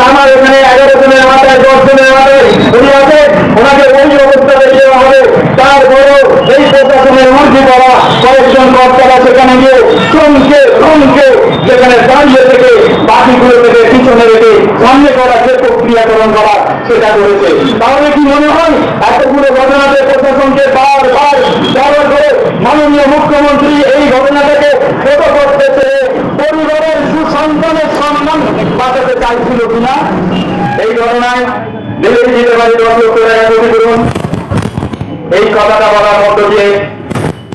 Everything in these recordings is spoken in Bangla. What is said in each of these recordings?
আমার এখানে 11 জনের মাথায় 10 জনের মাথায় উনি আছেন, ওনাকে ওই অবস্থা দেখে হবে। তারপরেও এই প্রশাসনের ঊর্ধ্বে পড়া কয়েকজন কর্তারা সেখানে গিয়ে চমকে সেখানে দাঁড়িয়ে থেকে বাকিগুলো থেকে পিছনে রেখে সামনে করা যে প্রক্রিয়াকরণ করা সেটা করেছে। তাহলে কি মনে হয় এতগুলো ঘটনাতে প্রশাসনকে বারবার করে মাননীয় মুখ্যমন্ত্রী এই ঘটনাটাকে ছোট করতেছে, পরিবারের সুসন্তানের সম্মান বাঁচাতে চাইছিল কিনা? এই ঘটনায় দিল্লি দিতে পারি 10 লক্ষ টাকা ক্ষতিপূরণ। এই কথাটা বলার মধ্য দিয়ে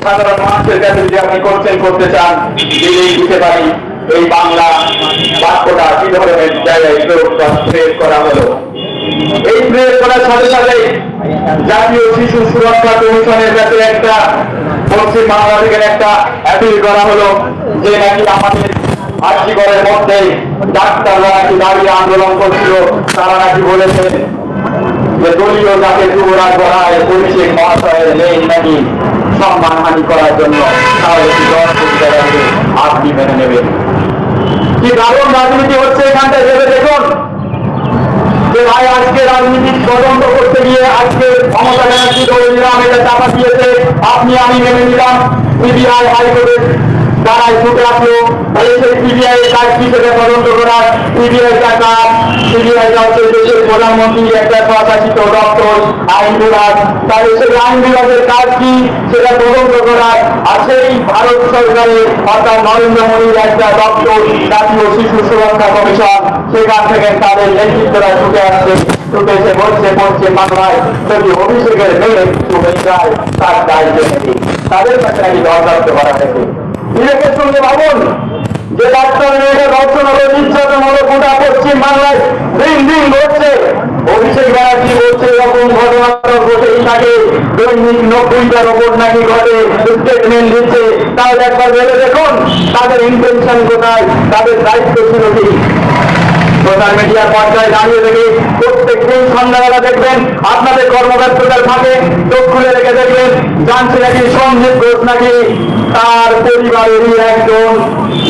সাধারণ মানুষের কাছে যদি আপনি করতে চান, দিল্লি দিতে পারি এই বাংলা বাক্যটা কি ধরনের জায়গায় প্রয়োগ করা হলো। এই প্রয়োগ করার সাথে সাথে জাতীয় শিশু সুরক্ষা কমিশনের কাছে একটা পশ্চিম বাংলা থেকে একটা অ্যাপিল করা হলো যে নাকি আমাদের আজীবনের মধ্যে ডাক্তাররা নাকি দাঁড়িয়ে আন্দোলন করছিল, তারা নাকি বলেছেন যে দলীয় যাকে যুবরাজ বলায় অভিষেক মহাশয়ের নেই নাকি সম্মানহানি করার জন্য, তাহলে কি 10 কোটি টাকা আপনি মেনে নেবেন? কি দারুণ রাজনীতি হচ্ছে এখানটায়, ভেবে দেখুন যে ভাই আজকে রাজনীতির তদন্ত করতে গিয়ে আজকে মমতা ব্যানার্জি ধরে নিলাম, এটা চাপা দিয়েছে, আপনি আমি মেনে নিলাম, সিবিআই হাইকোর্টের দ্বারাই ছুটে আসলো। তাহলে সেই সিবিআই এর কাজ কি সেটা তদন্ত করার? সিবিআই কাজ, সিবিআই হচ্ছে দেশের প্রধানমন্ত্রী একটা স্বশাসিত দপ্তর আইন বিভাগ, তাহলে সেই আইন বিভাগের কাজ কি সেটা তদন্ত করার। আর সেই ভারত সরকারের অর্থাৎ নরেন্দ্র মোদীর একটা দপ্তর জাতীয় শিশু সুরক্ষা কমিশন, সেখান থেকে তাদের নেতৃত্বরা ছুটে আসছে, ছুটে এসে বলছে বাংলায় যদি অভিষেকের মেয়ে কিছু হয়ে যায় তার দায়িত্ব নেবে, তাদের কাছে নাকি দরখাস্ত করা হয়েছে। বিবেকের সঙ্গে ভাবুন যে ডাক্তার মেয়েটা ধর্ষণ হলো, নির্যাতন হলো, গোটা পশ্চিম বাংলায় দিন ঘটছে। অভিষেক ব্যানার্জি বলছে এরকম ঘটনা ঘটেই থাকে, দৈনিক 90টার ওপর নাকি ঘটে, স্টেটমেন্ট দিচ্ছে। তাহলে একবার ভেবে দেখুন তাদের ইন্টেনশন কোথায়, তাদের দায়িত্ব ছিল কি? সোশ্যাল মিডিয়ার পর্যায়ে দাঁড়িয়ে থেকে প্রত্যেক দিন সন্ধ্যাবেলা দেখবেন আপনাদের কর্মব্যস্ততার ফাঁকে চোখ খুলে রেখে দেখবেন জানছে নাকি সঞ্জীব ঘোষ নাকি তার পরিবারেরই একজন,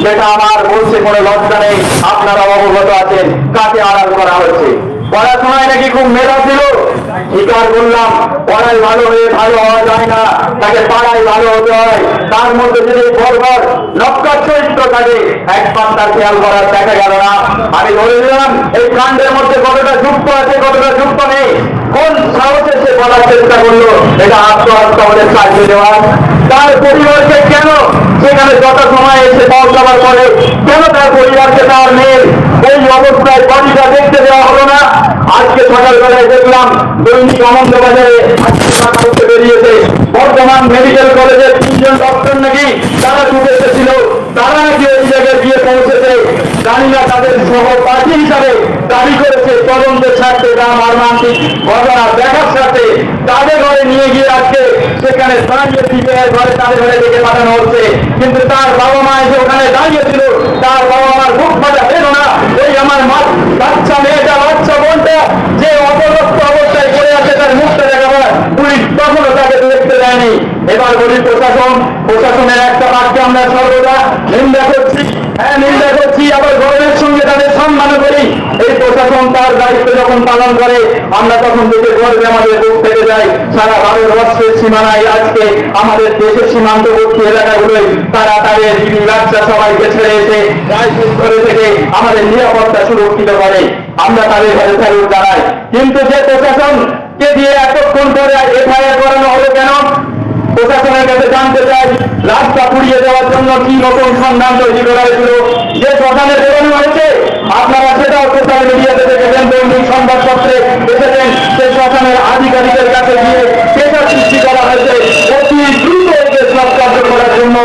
যেটা আমার বলছে কোনো লজ্জা নেই, আপনারা অবগত আছেন কাকে আড়াল করা হচ্ছে। পড়াশোনায় নাকি খুব মেধা ছিল, স্বীকার করলাম, পড়াই ভালো হয়ে ভালো হওয়া যায় না, তাকে পাড়াই ভালো হতে হয়। তার মধ্যে যদি বর্বর নক্কার চরিত্র থাকে একবার তার খেয়াল করার দেখা গেল না। আমি ধরে নিলাম এই কাণ্ডের মধ্যে কতটা যুক্ত আছে কতটা যুক্ত নেই, কোন সাহসে সে বলার চেষ্টা করলো এটা আত্মহত্যা আমাদের চালিয়ে দেওয়ার। তার পরিবারকে কেন সেখানে যত সময় এসে পৌঁছাবার পরে কেন তার পরিবারকে তার মেয়ের এই অবস্থায় বডিটা দেখতে দেওয়া হলো না? আজকে সকালবেলায় দেখলাম দৈনিক আনন্দবাজারে আজকে বেরিয়েছে বর্ধমান মেডিকেল কলেজের 3 জন ডক্টর নাকি তারা ছুটে এসেছিল, তারা নাকি ওই জায়গায় গিয়ে পৌঁছেছে। জানি না তাদের সহপাঠী হিসাবে দাবি করেছে তদন্তের স্বার্থে বা মর্মান্তিক ঘটনা দেখার স্বার্থে তাদের ঘরে নিয়ে গিয়ে আজকে সেখানে দাঁড়িয়ে সিবিআই ঘরে তাদের ঘরে ডেকে পাঠানো হচ্ছে। কিন্তু তার বাবা মা এসে ওখানে দাঁড়িয়েছিল, তার বাবা মার মুখ ফাটা বেরো না, এই আমার বাচ্চা মেয়েটা বাচ্চা বোনটা যে অপদস্থ অবস্থায় পড়ে আছে তার মুখটা দেখাবার পুলিশ তখনও তাকে দেখতে দেয়নি। এবার বলি প্রশাসনের একটা বাক্যে আমরা সর্বদা নিন্দা করছি, হ্যাঁ নিন্দা করছি, আবার গর্বের সঙ্গে তাদের সম্মান করি। এই প্রশাসন তার দায়িত্ব যখন পালন করে আমরা তখন দেখে গর্বে আমাদের বুক ফেটে যায়। সারা ভারতবর্ষের সীমানায় আজকে আমাদের দেশের সীমান্তবর্তী এলাকাগুলোয় তারা তাদের বিবি বাচ্চা সবাইকে ছেড়ে এসে করে থেকে আমাদের নিরাপত্তা সুরক্ষিত করে, আমরা তাদের কাছে স্যালুট জানাই। কিন্তু যে প্রশাসনকে দিয়ে এতক্ষণ ধরে এফআইআর করানো হলো কেন? প্রশাসনের কাছে জানতে চাই রাস্তা পুড়িয়ে দেওয়ার জন্য কি নতুন সন্ধান তৈরি করা হয়েছিল? যে শ্মশানে বেরোনো হয়েছে আপনারা সেটাও সোশ্যাল মিডিয়াতে দেখেছেন, দৈনিক সংবাদপত্রে এসেছেন, সেই শ্মশানের আধিকারিকের কাছে গিয়ে পেশার সৃষ্টি করা হয়েছে অতি দ্রুত কেস কার্য করার জন্য।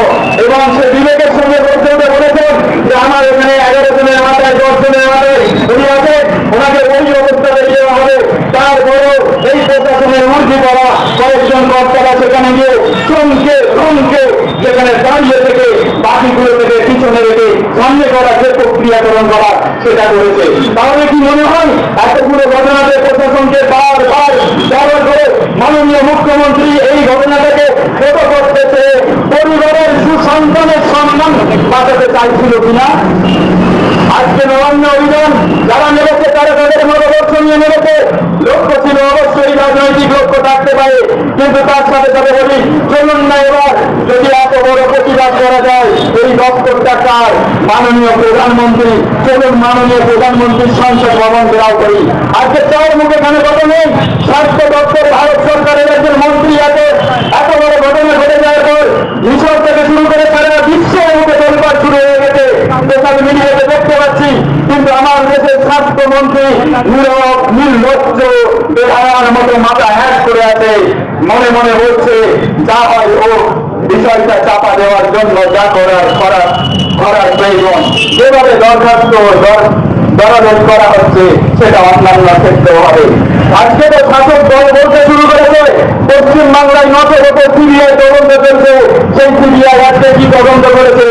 এবং সে বিবেকের সঙ্গে বলতে বলেছেন যে আমার এখানে 11 জনের মাথায় 10 জনের মাথায় উনি আছেন, ওনাকে ওই অবস্থা দেখিয়ে হবে। তারপরেও এই প্রশাসনের ঊর্ধ্বে পড়া কয়েকজন কর্তারা সেখানে গিয়ে চমকে সেখানে দাঁড়িয়ে থেকে বাকিগুলো থেকে পিছনে রেখে সামনে করা যে প্রক্রিয়াকরণ করা সেটা করেছে। তাহলে কি মনে হয় এতগুলো ঘটনাতে প্রশাসনকে বারবার করে মাননীয় মুখ্যমন্ত্রী এই ঘটনাটাকে ছোট করতেছে, পরিবারের সুসন্তানের সম্মান বাঁচাতে চাইছিল কিনা? আজকে নবান্ন অভিযান যারা নেমেছে তারা নববর্ষ নিয়ে নেমেছে। লক্ষ্য ছিল অবশ্যই রাজনৈতিক লক্ষ্য থাকতে পারে, কিন্তু তার সাথে সাথে বলি চলুন না এবার যদি এত বড় প্রতিবাদ করা যায় এই দপ্তরটা কার? মাননীয় প্রধানমন্ত্রী। চলুন মাননীয় প্রধানমন্ত্রীর সংসদ ভবন ঘেরাও করি। আজকে চার মুখে এখানে কথা নেই। স্বাস্থ্য দপ্তর ভারত সরকারের একজন মন্ত্রী আছে। এত বড় ঘটনা ঘটে যাওয়ার পর মিশর থেকে শুরু করে সারা বিশ্বের মুখে তোলপাড় শুরু হয়ে গেছে, সোশ্যাল মিডিয়াতে দেখতে পাচ্ছি। কিন্তু আমার দেশের স্বাস্থ্যমন্ত্রী নীরব নির্লজ্জ বেহায়ার মতো মাথা হ্যাক করে আছে, মনে মনে বলছে যা হয় ও বিষয়টা চাপা দেওয়ার জন্য যা করার প্রয়োজন, যেভাবে দরখাস্ত দরাদর করা হচ্ছে সেটা অন্যান্য ক্ষেত্রেও হবে। আজকে তো শাসক দল বলতে শুরু করেছে পশ্চিমবাংলায় নজর ওপর সিবিআই তদন্ত চলছে। সেই সিবিআই আজকে কি তদন্ত করেছে?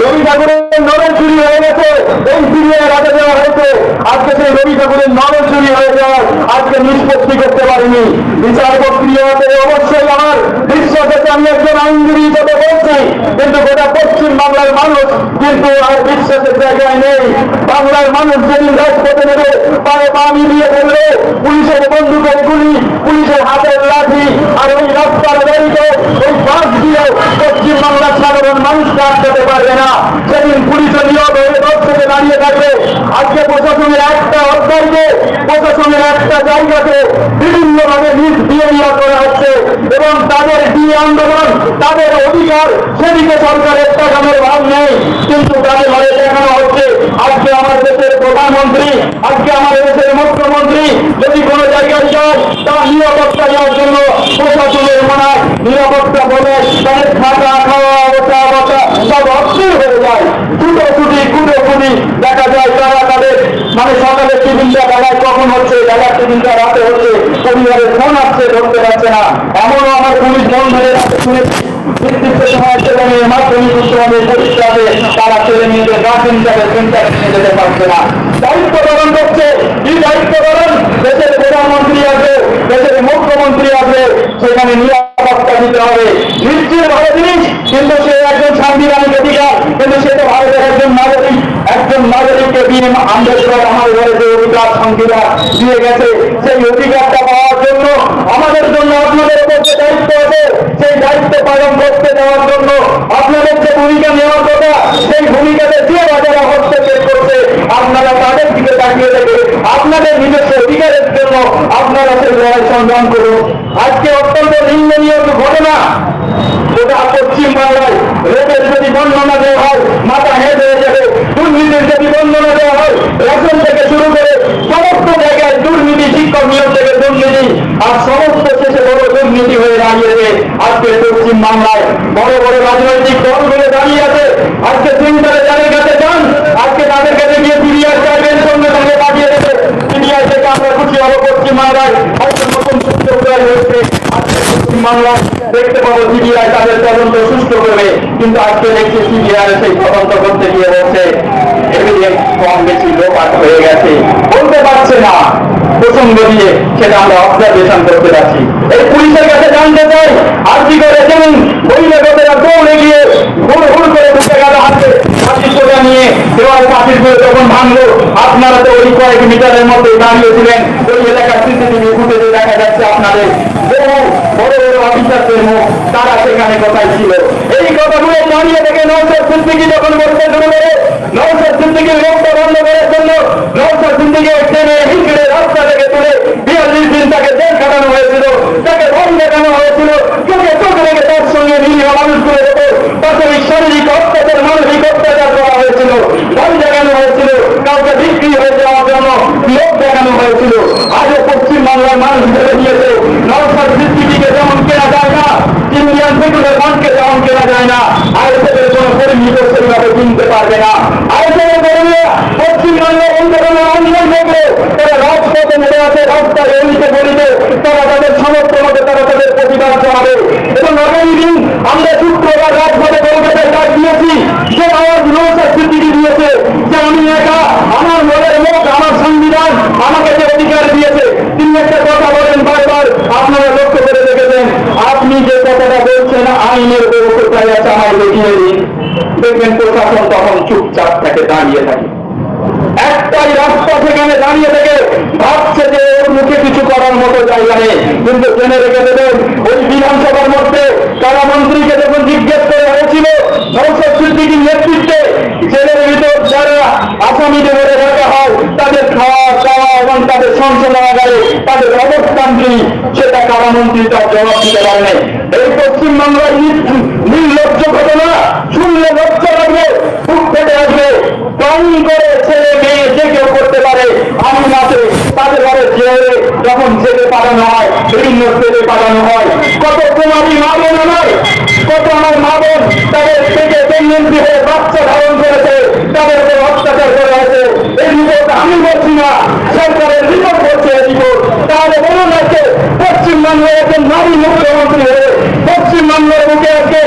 রবি ঠাকুরের নরল চুরি হয়ে গেছে, এই সিবিআই রাখে দেওয়া হয়েছে। আজকে সেই রবি ঠাকুরের নরল চুরি হয়ে যাওয়ার আজকে নিষ্পত্তি করতে পারেনি বিচার প্রক্রিয়াতে। অবশ্যই আমার বিশ্বাস আছে, আমি একজন আইনজীবী হিসেবে বলছি, কিন্তু গোটা পশ্চিমবাংলার মানুষ কিন্তু আর বিশ্বাসের জায়গায় নেই। বাংলার মানুষ যেদিন রাজপথে নেবে পায়ে পা মিলিয়ে ফেলবে, পুলিশের বন্দুকের গুলি, পুলিশের হাতের লাঠি আর ওই রাস্তার গাড়িতে ওই বাস দিয়ে পশ্চিমবাংলার সাধারণ মানুষকে আটকাতে পারবে না। সেদিন পুলিশে নিয়োগ হয়ে দর্শকে দাঁড়িয়ে থাকবে। আজকে প্রশাসনের একটা অধ্যায়কে, প্রশাসনের একটা জায়গাতে বিভিন্নভাবে নিজ দিয়ে করা হচ্ছে এবং তাদের দিয়ে আন্দোলন, তাদের অধিকার সেদিকে সরকারের টাকানোর ভাব নেই, কিন্তু তাদের ঘরে দেখানো হচ্ছে। আজকে আমার দেশের প্রধানমন্ত্রী, আজকে আমাদের দেশের মুখ্যমন্ত্রী যদি কোনো জায়গায় যায় তার নিরাপত্তা দেওয়ার জন্য প্রশাসনের মানায় নিরাপত্তা বলে তাদের থাকা খাওয়া বসা বসা সব অস্থির হয়ে যায়। ছুটোছুটি কুটোছুটি দেখা যায় তারা তাদের সকালে টিফিনটা বেলায় কখন হচ্ছে, বেলার টিফিনটা রাতে হচ্ছে, পরিবারের ফোন আসছে ধরতে পারছে না। এমনও আমার পুলিশ ফোন ধরে রাখতে শুনেছি নির্দিষ্ট সময় ছেলে মেয়ে মাধ্যমিক উচ্চ মাধ্যমিক পরীক্ষাতে তারা ছেলে মেয়েদের গার্জেন সেন্টারে নিয়ে যেতে পারছে না। দায়িত্ব পালন করছে। কি দায়িত্ব পালন? দেশের প্রধানমন্ত্রী আছে, দেশের মুখ্যমন্ত্রী আছে, সেখানে নিরাপত্তা দিতে হবে। নিশ্চিত ভালো জিনিস, কিন্তু সে একজন সাংবিধানিক অধিকার, কিন্তু সে তো ভারতের একজন নাগরিক। একজন নাগরিককে দিয়ে আম্বেদকর আমার ঘরে যে অধিকার সংবিধান দিয়ে গেছে, সেই অধিকারটা পাওয়ার জন্য আমাদের জন্য আপনাদের উপর যে দায়িত্ব আছে, সেই দায়িত্ব পালন করতে দেওয়ার জন্য আপনাদের যে ভূমিকা নেওয়ার কথা, সেই ভূমিকাতে যে যারা হস্তক্ষেপ করছে আপনারা তাদের দিকে তাকিয়ে দেখে আপনাদের নিজস্ব অধিকারের জন্য আপনারা সেই লড়াই সংগ্রাম করুন। আজকে অত্যন্ত নিন্দনীয় ঘটনা গোটা পশ্চিমবাংলায় রেপের যদি বর্ণনা দেওয়া হয় মাথা হেঁট হয়ে যাবে। দুর্নীতির যদি বর্ণনা দেওয়া হয় রেশন থেকে শুরু করে সমস্ত জায়গায় দুর্নীতি, শিক্ষক নিয়োগ থেকে দুর্নীতি, আর সমস্ত শেষে বড় দুর্নীতি হয়ে দাঁড়িয়েছে। আজকে পশ্চিমবাংলায় বড় বড় রাজনৈতিক দলগুলো দাঁড়িয়ে আছে। আজকে সেন্টারে যাদের কাছে যান, আজকে তাদের কাছে গিয়ে সিবিআই চাইবেন, সঙ্গে সঙ্গে পাঠিয়ে দেবে। সিবিআই থেকে আমরা খুশি হবো পশ্চিমবাংলায় হয়তো নতুন সূত্র তৈরি হয়েছে। আজকে পশ্চিমবাংলায় দেখতে পাবো সিবিআই তাদের তদন্ত সুষ্ঠু করবে, কিন্তু আজকে দেখছি সিবিআই সেই তদন্ত করতে গিয়ে বলছে এভিডেন্স কম বেশি লোপাট হয়ে গেছে, বলতে পারছে না প্রসঙ্গ দিয়ে, সেটা আমরা অবজারভেশন করতে পারছি। এই পুলিশের কাছে জানতে চাই, আর কি করে যেমন বহিরাগতরা দৌড়ে গিয়ে হুড় হুড় করে ঢুকে গেল হাতে পাখির সোজা নিয়ে দেওয়াল পাখির করে যখন ভাঙলো, আপনারা তো ওই কয়েক মিটারের মধ্যে দাঁড়িয়েছিলেন। ওই এলাকার সিসিটিভি ফুটেজে দেখা যাচ্ছে আপনাদের বহু বড় বড় অফিসারদের মুখ, তারা সেখানে কোথায় ছিল। এই কথাগুলো দাঁড়িয়ে থেকে নওশাদ সিদ্দিকী যখন বলতে শুরু করে, নওশাদ সিদ্দিকীর মুখটা বন্ধ করার জন্য নওশাদ সিদ্দিকী টেনে হিঁচড়ে রাস্তা থেকে তুলে 42 দিন তাকে জেল খাটানো হয়েছিল, তাকে ভয় দেখানো হয়েছিল, চোখে চোখ রেখে তার সঙ্গে নিরীহ মানুষগুলোর উপর প্রাথমিক শারীরিক অত্যাচার, মানসিক অত্যাচার করা হয়েছিল, ভয় দেখানো হয়েছিল, কাউকে বিক্রি হয়ে যাওয়ার জন্য লোক দেখানো হয়েছিল। আজও পশ্চিমবাংলার মানুষ ভেবে দিয়েছে নওশাদ সিদ্দিকীকে যেমন কেনা যায় না, ইন্ডিয়ান সেকুলার ফ্রন্টকে যেমন কেনা যায় না, আইএসএফের কোন কর্মীকে সেভাবে কিনতে পারবে না। আইএসএফের কর্মীরা পশ্চিমবাংলার অন্তর্গত অঞ্চল থেকে তারা রাজপথে নেমে আছে, রাস্তায় এলিতে গলিতে তারা তাদের সমর্থন মতো তারা তাদের প্রতিবাদ জানাবে। এবং আগামী দিন আমরা শুক্রবার রাজপথে কলকাতায় ডাক দিয়েছি, যে আওয়াজ নওশাদ সিদ্দিকী দিয়েছে যে আমি একা, আমার মনের মুখ, আমার সংবিধান আমাকে যে অধিকার দিয়েছে। তিনি একটা কথা বলেন বারবার, আপনারা লক্ষ্য করে দেখেছেন, আপনি যে কথাটা বলছেন আইনের উপর কোথায় আছে আমায় দেখিয়ে দিন, দেখবেন প্রশাসন তখন চুপচাপ থাকে, দাঁড়িয়ে থাকে। একটাই রাস্তা সেখানে দাঁড়িয়ে থেকে তাদের সংশোধনাগারে তাদের অবস্থান কি সেটা কারামন্ত্রী তার জবাব দিতে পারে। এই পশ্চিমবাংলার নির্লজ্জ ঘটনা শুনলে লজ্জা লাগবে, বুক ফেটে আসবে। ড্রয়িং করে ছেলে মেয়ে যে কেউ করতে পারে, আমি মাত্র তাদের ঘরে জেলে যখন ছেলে পাঠানো হয়, বিভিন্ন ছেলে পাঠানো হয়, কত কুমারী মা বোন নয়, কত আমার মা বোন তাদের থেকে প্রেগনেন্সি হয়ে বাচ্চা ধারণ করেছে, তাদের উপর অত্যাচার করা হয়েছে। এই রিপোর্ট আমি বলছি না, সরকারের রিপোর্ট বলছে এই রিপোর্ট। তাহলে বলুন আজকে পশ্চিমবাংলায় একজন নারী মুখ্যমন্ত্রী হয়ে পশ্চিমবাংলার বুকে আজকে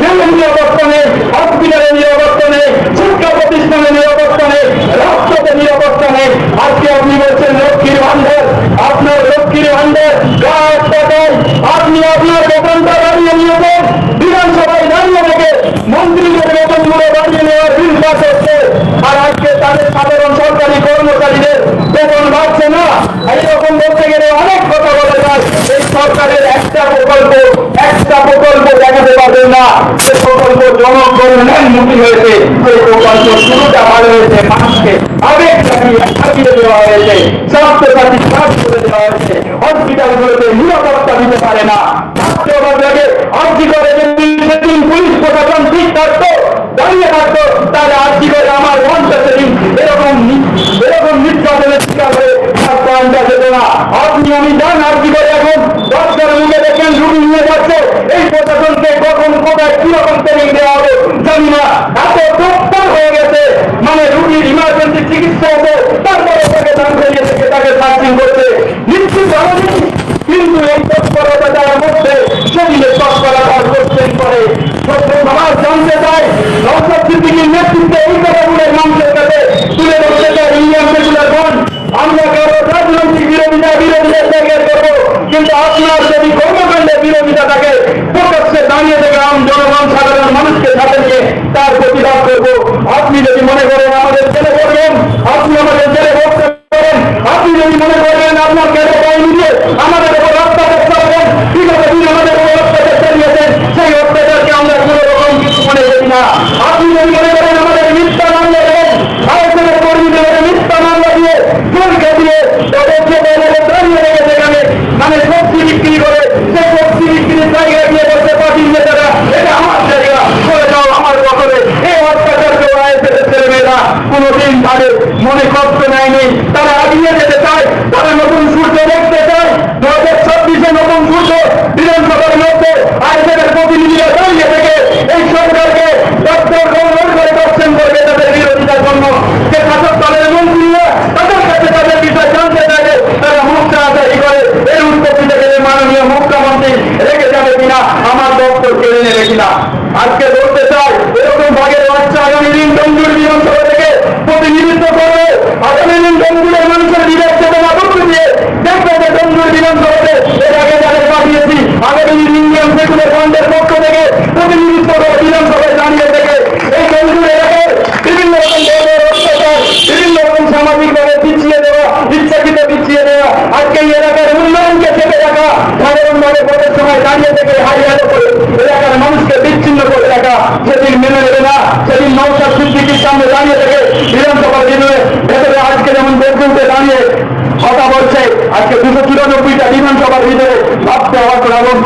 জেলের নিরাপত্তা নেই, হসপিটালের নিরাপত্তা নেই, শিক্ষা প্রতিষ্ঠানের নিরাপত্তা নেই, রাষ্ট্রতে নিরাপত্তা নেই। আজকে আপনি বলছেন লক্ষ্মীর ভান্ডার, আপনার লক্ষ্মীর ভান্ডার গাছ টাকায় আপনি আপনার দোকানটা বাড়িয়ে নিয়েছেন, বিধানসভায় দাঁড়িয়ে থেকে মন্ত্রীদের বেতনগুলো বাড়িয়ে নেওয়ার বিল পাস হচ্ছে, আর আজকে তাদের সাধারণ সরকারি কর্মচারীদের বেতন বাড়ছে না। এইরকম বলতে গেলে অনেক কথা বলা যায়। এই সরকারের একটা প্রকল্প দেখাতে পারবেন না, যে প্রকল্প জনগণের হয়েছে, সেই প্রকল্প শুরুটা ভালো হয়েছে, মানুষকে আবেগ থাকিয়ে দেওয়া হয়েছে, স্বাস্থ্যসাথী কাজ করে দেওয়া হয়েছে, হসপিটালগুলোতে নিরাপত্তা দিতে পারে না। আর্জি করে যদি সেদিন পুলিশ প্রশাসন ঠিক থাকতো, দাঁড়িয়ে থাকতো, তাহলে আর্জি করে আমার 50 সেদিন এরকম নির্যাতনের শিকার হয়ে প্রাণটা যেত না। আপনি আমি জান আর্জি করে এখন ডক্টর মুখে দেখেন রুগী নিয়ে যাচ্ছে, এই প্রশাসনকে কখন কোথায় কিরকম ট্রেনিং দেওয়া হবে জানি না। এত তৎপর হয়ে গেছে, মানে রুগীর ইমার্জেন্সি চিকিৎসা হতো, তারপরে তাকে দান করিয়ে থেকে তাকে সার্চিং করছে, নিশ্চিত হয়নি। কিন্তু এই তৎপরতার মধ্যে সেদিনের তৎপরতা করতেন পরে সমাজ জানতে চায়, নওশাদ সিদ্দিকীর নেতৃত্বে এই কথাগুলোর মানুষের কাছে তুলে ধরতে চায়। ইন্ডিয়ান সেকুলার ফ্রন্ট আমরা কারো রাজনৈতিক বিরোধীদের জায়গায় করবো, কিন্তু আপনার যদি কর্মকাণ্ডের বিরোধিতা থাকে, প্রকাশ্যে দাঁড়িয়ে থেকে জনগণ সাধারণ মানুষকে সাথে নিয়ে তার প্রতিবাদ করবো। আপনি যদি মনে করেন আমাদের ছেলে করবেন, আপনি আমাদের ছেলে করতে পারেন। আপনি যদি মনে করেন আপনার কেটে বাহিনী দিয়ে আমাদের উপর অত্যাচার করবেন, বিগত দিন আমাদের উপর অত্যাচার চালিয়েছেন, সেই অত্যাচারকে আমরা কোন রকম কিছু মনে করি না। আপনি যদি মনে করেন আমাদের মিথ্যা মামলা দেবেন, আয়োজনের কর্মীদের মিথ্যা মামলা দিয়ে জোরকে দিয়ে তাদের যে দাঁড়িয়ে রেখে সেখানে মানে সবজি বিক্রি করে, সেই সবজি বিক্রির জায়গায় গিয়ে বলতে পাঠিয়ে নেতারা এটা আমার জায়গা করে দাও আমার দখলে, এই অত্যাচার কেউ আয়োজনের ছেলেমেয়েরা কোনোদিন তাদের মনে কষ্ট নেয়নি। তারা এগিয়ে যেতে চায়, তারা নতুন সূর্য দেখতে চায়। 2026-এ নতুন সূর্য বিধানসভার মধ্যে আয়োজনের প্রতিনিধিরা দাঁড়িয়ে থেকে এই সরকারকে ডক্টর গৌরব করে দর্শন করবে তাদের বিরোধিতার জন্য। যে শাসক দলের মন্ত্রীরা তাদের কাছে তাদের বিষয় জানতে চাইলে তারা মুখটা আদায়ী করে এর উৎপত্তি থেকে মাননীয় মুখ্যমন্ত্রী রেখে যাবে কিনা, আমার দপ্তর কেড়ে নেবে কিনা। আজকে বলতে চাই, এরকম ভাগের বাচ্চা আগামী দিন ডঙ্গুর বিধানসভা থেকে প্রতিনিধিত্ব করবে। আগামী দিন ডঙ্গুরের মানুষের বিবেক চেতনা বদলে দিয়ে দেখবে যে ডঙ্গুর বিধানসভাতে এর আগে যাদের পাঠিয়েছি, আগামী দিন ইন্ডিয়ান সেকুলার ফ্রন্টের পক্ষ থেকে প্রতিনিধিত্ব করে বিধানসভায় দাঁড়িয়ে থেকে এই ডঙ্গুর এলাকার বিভিন্ন রকম ধরনের অত্যাচার, বিভিন্ন রকম সামাজিকভাবে পিছিয়ে দেওয়া, ইচ্ছাকৃত পিছিয়ে দেওয়া, আজকে এই এলাকার উন্নয়নকে চেপে রাখা, সাধারণভাবে ভোটের সময় দাঁড়িয়ে থেকে হাইয়ালো করে এলাকার মানুষকে বিচ্ছিন্ন করে রাখা, সেদিন মেনে নেবে না। সেদিন নওশাদ সিদ্দিকীর সামনে দাঁড়িয়ে থেকে বিধানসভার ভেতরে আজকে যেমন বেরকুমতে দাঁড়িয়ে কথা বলছে, আজকে 294টা বিধানসভার ভিতরে ভাবতে অবাক লাগুন।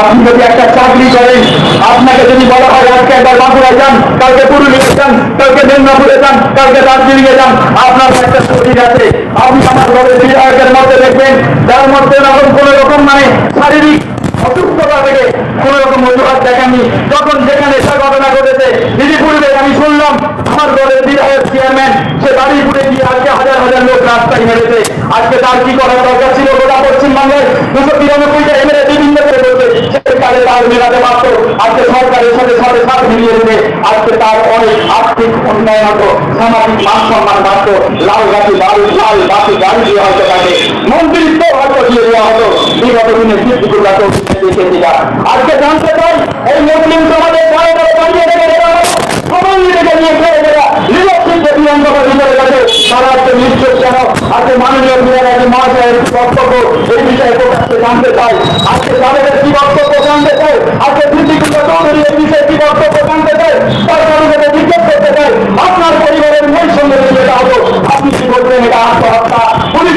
আপনি যদি একটা চাকরি করেন, আপনাকে যদি বলা হয় আজকে একবার বাঁকুড়ায় যান, কালকে পুরুলিয়ায় যান, কালকে মেদিনীপুরে যান, কালকে দার্জিলিংয়ে যান, আপনার একটা শরীর আছে। আপনি আমার ঘরের বিধায়কের মধ্যে দেখবেন যার মধ্যে এরকম কোন রকম মানে শারীরিক অসুস্থতা থেকে কোন রকম অজুহাত দেখাননি। যখন যেখানে সে ঘটনা ঘটেছে, দিদিপুরে আমি শুনলাম আমার দলের বিধায়ক চেয়ারম্যান সে বাড়িপুরে গিয়ে আজকে হাজার হাজার লোক রাস্তায় মেরেছে। আজকে তার কি করার দরকার ছিল? গোটা পশ্চিমবাংলায় 293টা এমএলএ বিভিন্ন করে বলছে সেখানে তার মেলাতে পারত। আজকে সরকারের সাথে সাথে সাথ মিলিয়ে দিলে আজকে তার অনেক আর্থিক উন্নয়ন হতো, সামাজিক মান সম্মান বাড়ত, লাল বাতি গাড়ি দিয়ে হয়তো তাকে মন্ত্রিত্ব হয়তো দিয়ে দেওয়া হতো। বিগত দিনে সিদ্দিকুল্লাহ আজকে জানতে চাই এই মুসলিম সমাজের দাঁড়িয়ে রেখে সবাই রেখে নিয়ে ফেলে দেওয়া নিরক্ষিত বিধানসভার ভিতরে গেছে। তারা আজকে নিশ্চয় কেন আজকে মাননীয় বিধায়ক মহাশয়ের বক্তব্য এই বিষয়ে প্রকাশে জানতে চাই। আজকে তাদের কি বক্তব্য জানতে চাই, আজকে সিদ্দিকুল্লাহ চৌধুরী এই বিষয়ে কি বক্তব্য জানতে চাই, তার কারণে জিজ্ঞেস করতে চাই আপনার পরিবারের মেয়ের সঙ্গে যেটা হতো আপনি কি বলবেন এটা আত্মহত্যা, পুলিশ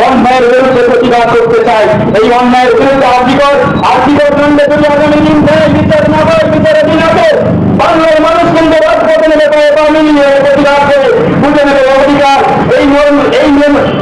অন্যায়ের বিরুদ্ধে প্রতিবাদ করতে চাই। এই অন্যায়ের বিরুদ্ধে আর্থিক কাণ্ডে যদি আগামী দিন বিচার না হয়, বিচারে দিন আছে, বাংলার মানুষ কিন্তু রাজপথে নেমে মিলিয়ে প্রতিবাদ করে বুঝে নেবে অধিকার। এই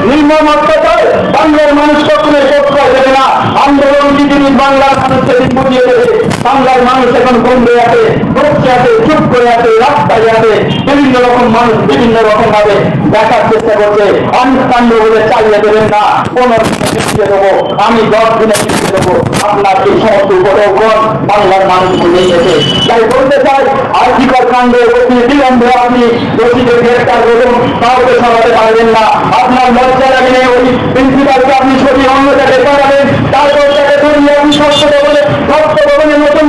নির্মম অত্যাচার বাংলার মানুষ কখনোই প্রশ্রয় দেবে না। আন্দোলন কি জিনিস বাংলার মানুষকে বুঝিয়ে দেবে। বাংলার মানুষ এখন বন্ধে আছে, বসে আছে, চুপ করে আছে, রাস্তায় আছে। বিভিন্ন রকম মানুষ বিভিন্ন রকম ভাবে দেখার চেষ্টা করছে। অন্যান্য বলে চালিয়ে দেবেন না, 15 দিনে পিছিয়ে দেবো, আমি 10 দিনে পিছিয়ে দেবো। আপনার এই সমস্ত উপলক্ষণ বাংলার মানুষ ভুলে গেছে। তাই বলতে চাই, আর্থিক কাণ্ডে অতি বিলম্বে আপনি দোষীদের গ্রেফতার করুন, কাউকে সরাতে পারবেন না। আপনার লজ্জা লাগলে ওই প্রিন্সিপালকে আপনি ছবি অন্য জায়গায় করাবেন, তারপর তাকে ধরিয়ে আপনি স্বাস্থ্য ভবনের নতুন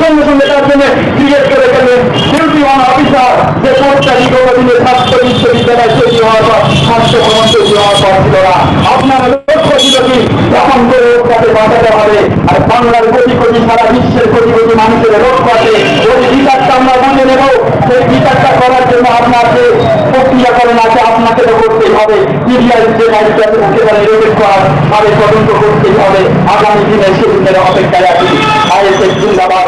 সঙ্গে সঙ্গে তার জন্য ক্রিয়েট করে ফেলবেন ডিউটি অন অফিসার, যে পোস্টটা বিগত দিনে স্বাস্থ্য বিশ্ববিদ্যালয় তৈরি হওয়ার পর, স্বাস্থ্য ভবন তৈরি হওয়ার পর ছিল না। আপনার লক্ষ্য ছিল কি? যখন করে তাকে বাঁচাতে হবে। আর বাংলার কোটি কোটি, সারা বিশ্বের কোটি কোটি মানুষের লক্ষ্য আছে, ওই বিচারটা আমরা বুঝে নেব। সেই বিচারটা করার জন্য আপনার যে প্রক্রিয়াকরণ আছে আপনাকে তো করতেই হবে। সিরিয়াল যে দায়িত্ব আছে তাকে তারা রেকর্ড করার ভাবে তদন্ত করতেই হবে। আগামী দিনে সেদিনের অপেক্ষায় আছি। আইএসএফ জিন্দাবাদ,